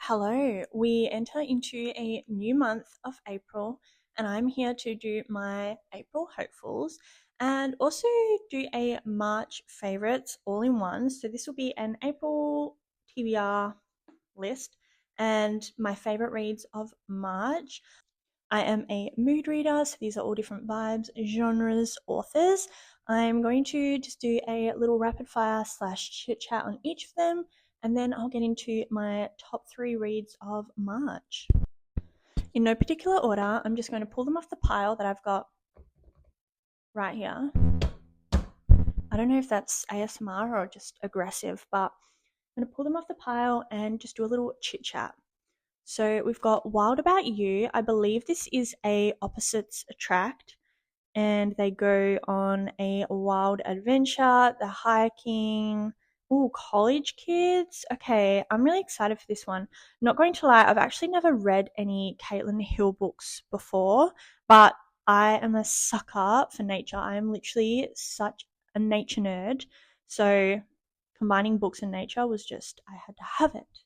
Hello, we enter into a new month of April, and I'm here to do my April hopefuls and also do a March favorites all in one. So, this will be an April TBR list and my favorite reads of March. I am a mood reader, so these are all different vibes, genres, authors. I'm going to just do a little rapid fire / chit chat on each of them, and then I'll get into my top 3 reads of March. In no particular order, I'm just going to pull them off the pile that I've got right here. I don't know if that's ASMR or just aggressive, but I'm going to pull them off the pile and just do a little chit chat. So we've got Wild About You. I believe this is a opposites attract, and they go on a wild adventure. They're hiking. Ooh, college kids. Okay, I'm really excited for this one. Not going to lie, I've actually never read any Caitlin Hill books before, but I am a sucker for nature. I am literally such a nature nerd. So combining books and nature was just, I had to have it.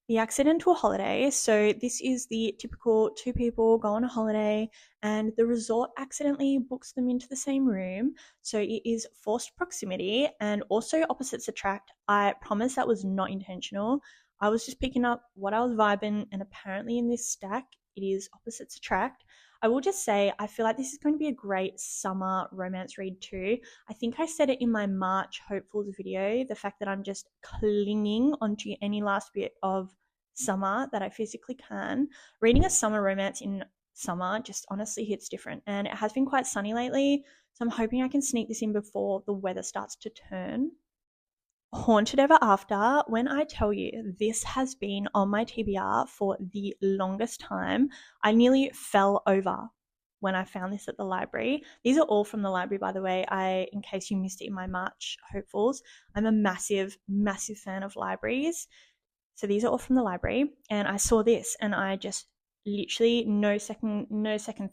The accidental holiday. So this is the typical two people go on a holiday and the resort accidentally books them into the same room. So it is forced proximity and also opposites attract. I promise that was not intentional. I was just picking up what I was vibing, and apparently in this stack it is opposites attract. I will just say I feel like this is going to be a great summer romance read too. I think I said it in my March hopefuls video, the fact that I'm just clinging onto any last bit of summer that I physically can. Reading a summer romance in summer just honestly hits different, and it has been quite sunny lately, so I'm hoping I can sneak this in before the weather starts to turn. Haunted Ever After, when I tell you this has been on my TBR for the longest time, I nearly fell over when I found this at the library. These are all from the library, by the way, in case you missed it in my March hopefuls. I'm a massive, massive fan of libraries. So these are all from the library, and I saw this and I just literally no second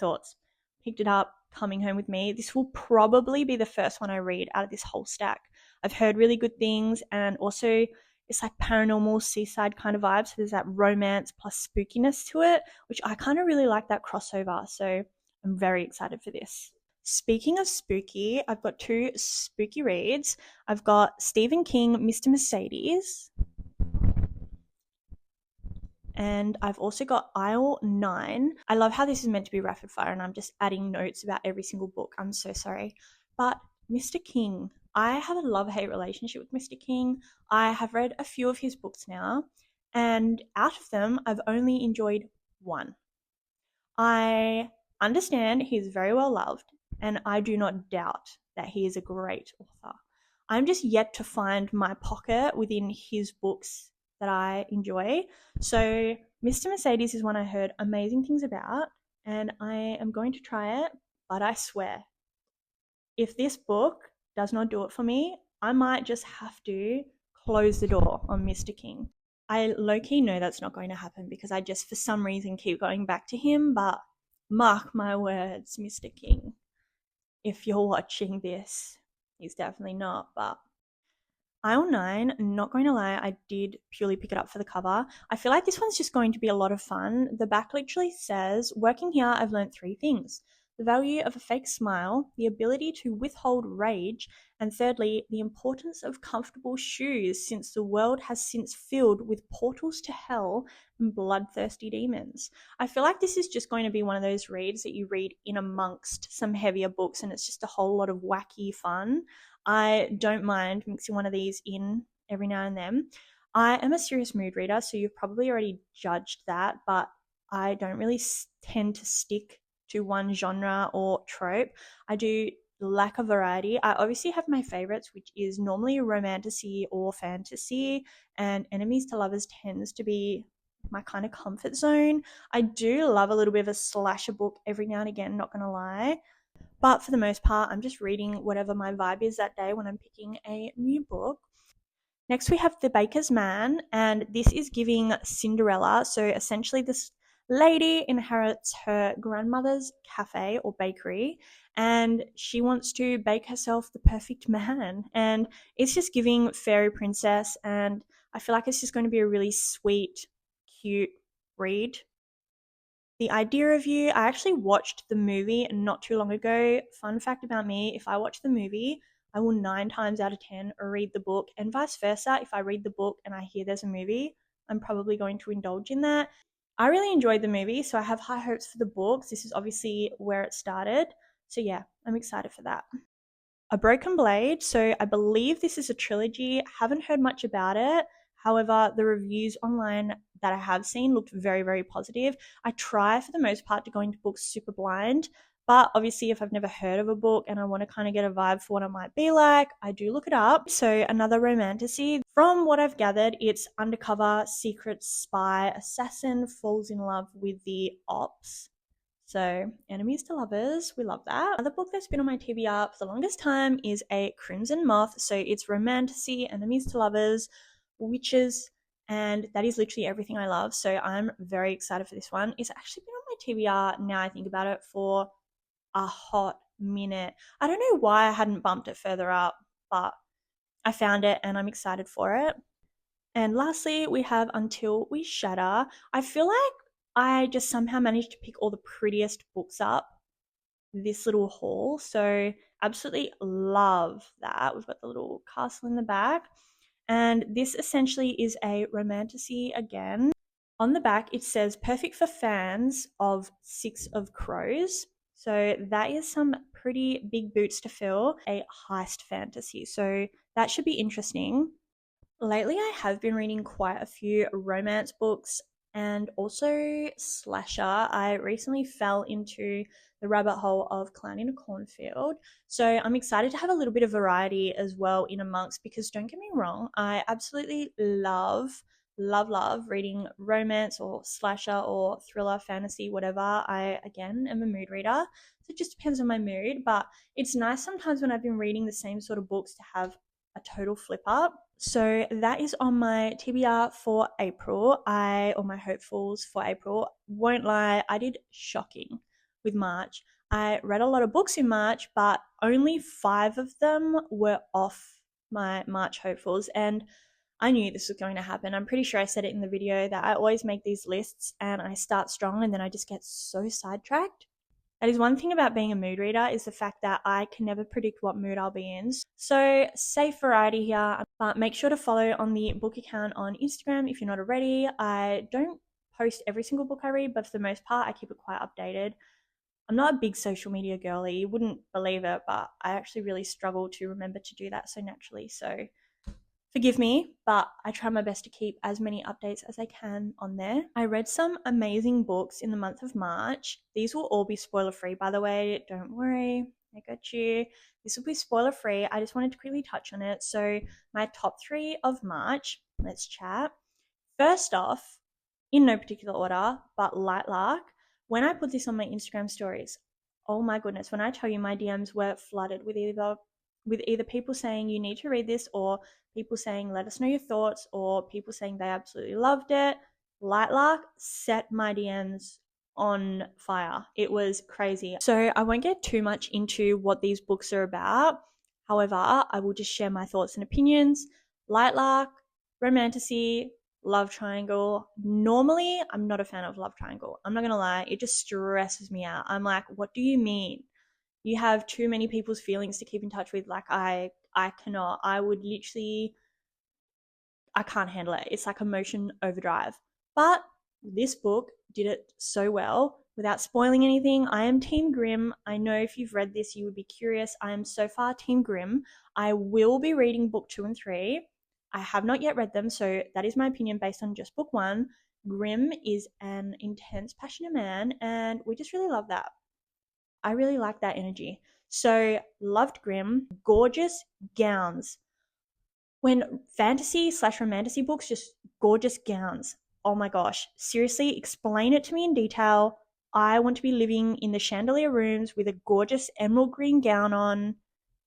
thoughts. Picked it up, coming home with me. This will probably be the first one I read out of this whole stack. I've heard really good things, and also it's like paranormal seaside kind of vibe. So there's that romance plus spookiness to it, which I kind of really like that crossover. So I'm very excited for this. Speaking of spooky, I've got 2 spooky reads. I've got Stephen King, Mr. Mercedes, and I've also got Aisle 9. I love how this is meant to be rapid fire and I'm just adding notes about every single book. I'm so sorry. But Mr. King, I have a love-hate relationship with Mr. King. I have read a few of his books now, and out of them, I've only enjoyed one. I understand he's very well loved, and I do not doubt that he is a great author. I'm just yet to find my pocket within his books that I enjoy. So Mr. Mercedes is one I heard amazing things about, and I am going to try it, but I swear, if this book does not do it for me, I might just have to close the door on Mr. King. I low-key know that's not going to happen because I just for some reason keep going back to him, but mark my words, Mr. King, if you're watching this, he's definitely not, but Aisle 9, not going to lie, I did purely pick it up for the cover. I feel like this one's just going to be a lot of fun. The back literally says, working here, I've learned 3 things. The value of a fake smile, the ability to withhold rage, and thirdly, the importance of comfortable shoes since the world has since filled with portals to hell and bloodthirsty demons. I feel like this is just going to be one of those reads that you read in amongst some heavier books, and it's just a whole lot of wacky fun. I don't mind mixing one of these in every now and then. I am a serious mood reader, so you've probably already judged that, but I don't really tend to stick to one genre or trope. I do lack a variety. I obviously have my favorites, which is normally romantasy or fantasy, and enemies to lovers tends to be my kind of comfort zone. I do love a little bit of a slasher book every now and again, not gonna lie. But for the most part, I'm just reading whatever my vibe is that day when I'm picking a new book. Next, we have The Baker's Man, and this is giving Cinderella. So essentially, this lady inherits her grandmother's cafe or bakery, and she wants to bake herself the perfect man. And it's just giving fairy princess, and I feel like it's just going to be a really sweet, cute read. The Idea of You, I actually watched the movie not too long ago. Fun fact about me, if I watch the movie, I will 9 times out of 10 read the book, and vice versa. If I read the book and I hear there's a movie, I'm probably going to indulge in that. I really enjoyed the movie, so I have high hopes for the books. This is obviously where it started. So yeah, I'm excited for that. A Broken Blade. So I believe this is a trilogy. Haven't heard much about it. However, the reviews online that I have seen looked very, very positive. I try for the most part to go into books super blind, but obviously if I've never heard of a book and I want to kind of get a vibe for what it might be like, I do look it up. So another romantasy. From what I've gathered, it's undercover secret spy assassin falls in love with the ops. So, enemies to lovers, we love that. Another book that's been on my TBR for the longest time is A Crimson Moth. So, it's romantasy, enemies to lovers, witches, and that is literally everything I love. So, I'm very excited for this one. It's actually been on my TBR, now I think about it, for a hot minute. I don't know why I hadn't bumped it further up, but I found it and I'm excited for it. And lastly, we have Until We Shatter. I feel like I just somehow managed to pick all the prettiest books up this little haul. So, absolutely love that. We've got the little castle in the back. And this essentially is a romantasy again. On the back, it says perfect for fans of Six of Crows. So, that is some pretty big boots to fill. A heist fantasy. So, that should be interesting. Lately, I have been reading quite a few romance books and also slasher. I recently fell into the rabbit hole of Clown in a Cornfield. So I'm excited to have a little bit of variety as well in amongst, because don't get me wrong, I absolutely love reading romance or slasher or thriller, fantasy, whatever. I, again, am a mood reader. So it just depends on my mood, but it's nice sometimes when I've been reading the same sort of books to have a total flip up. So that is on my TBR for April. Or my hopefuls for April. Won't lie, I did shocking with March. I read a lot of books in March, but only 5 of them were off my March hopefuls, and I knew this was going to happen. I'm pretty sure I said it in the video that I always make these lists and I start strong and then I just get so sidetracked. That is one thing about being a mood reader, is the fact that I can never predict what mood I'll be in. So safe variety here, but make sure to follow on the book account on Instagram if you're not already. I don't post every single book I read, but for the most part, I keep it quite updated. I'm not a big social media girly, you wouldn't believe it, but I actually really struggle to remember to do that so naturally. So forgive me, but I try my best to keep as many updates as I can on there. I read some amazing books in the month of March. These will all be spoiler free, by the way. Don't worry, I got you. This will be spoiler free. I just wanted to quickly touch on it. So, my top 3 of March, let's chat. First off, in no particular order, but Light Lark. When I put this on my Instagram stories, oh my goodness, when I tell you, my DMs were flooded with either people saying you need to read this, or people saying let us know your thoughts, or people saying they absolutely loved it. Light Lark set my DMs on fire. It was crazy. So I won't get too much into what these books are about. However, I will just share my thoughts and opinions. Light Lark, romantasy, love triangle. Normally, I'm not a fan of love triangle. I'm not going to lie. It just stresses me out. I'm like, what do you mean? You have too many people's feelings to keep in touch with. Like, I cannot. I would literally, I can't handle it. It's like emotion overdrive. But this book did it so well. Without spoiling anything, I am Team Grimm. I know if you've read this, you would be curious. I am so far Team Grimm. I will be reading book 2 and 3. I have not yet read them, so that is my opinion based on just book 1. Grimm is an intense, passionate man, and we just really love that. I really like that energy. So, loved Grimm. Gorgeous gowns. When fantasy/romantasy books, just gorgeous gowns. Oh my gosh. Seriously, explain it to me in detail. I want to be living in the chandelier rooms with a gorgeous emerald green gown on.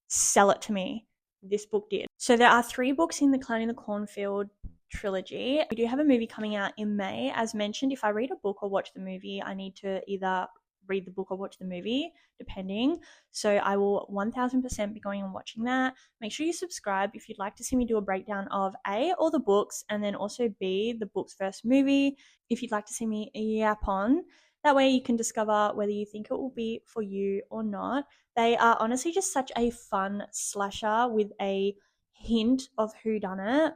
Sell it to me. This book did. So there are 3 books in the Clown in the Cornfield trilogy. We do have a movie coming out in May. As mentioned, if I read a book or watch the movie, I need to either read the book or watch the movie, depending. So I will 1000% be going and watching that. Make sure you subscribe if you'd like to see me do a breakdown of A, all the books, and then also B, the books versus movie, if you'd like to see me yap on. That way you can discover whether you think it will be for you or not. They are honestly just such a fun slasher with a hint of whodunit,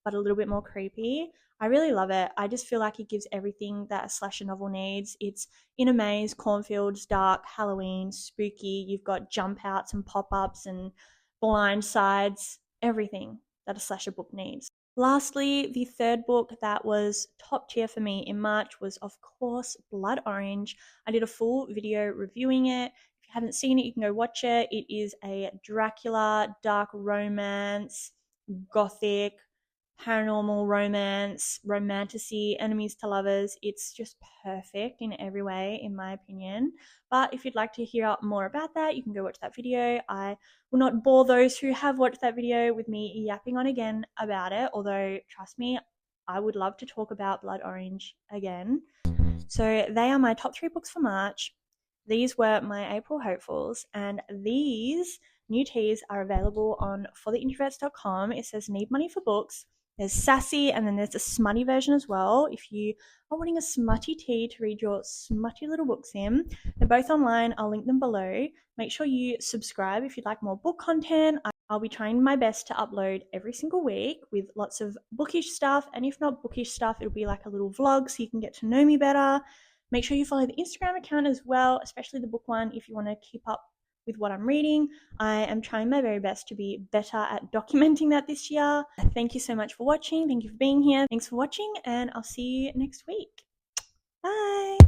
but a little bit more creepy. I really love it. I just feel like it gives everything that a slasher novel needs. It's in a maze, cornfields, dark, Halloween, spooky. You've got jump outs and pop ups and blind sides, everything that a slasher book needs. Lastly, the third book that was top tier for me in March was, of course, Blood Orange. I did a full video reviewing it. If you haven't seen it, you can go watch it. It is a Dracula, dark romance, gothic, paranormal romance, romantasy, enemies to lovers. It's just perfect in every way, in my opinion. But if you'd like to hear more about that, you can go watch that video. I will not bore those who have watched that video with me yapping on again about it, although trust me, I would love to talk about Blood Orange again. So they are my top 3 books for March. These were my April hopefuls, and these new teas are available on fortheintroverts.com. It says need money for books. There's sassy, and then there's a smutty version as well. If you are wanting a smutty tea to read your smutty little books in, they're both online. I'll link them below. Make sure you subscribe if you'd like more book content. I'll be trying my best to upload every single week with lots of bookish stuff. And if not bookish stuff, it'll be like a little vlog so you can get to know me better. Make sure you follow the Instagram account as well, especially the book one, if you want to keep up with what I'm reading. I am trying my very best to be better at documenting that this year. Thank you so much for watching. Thank you for being here. Thanks for watching, and I'll see you next week. Bye.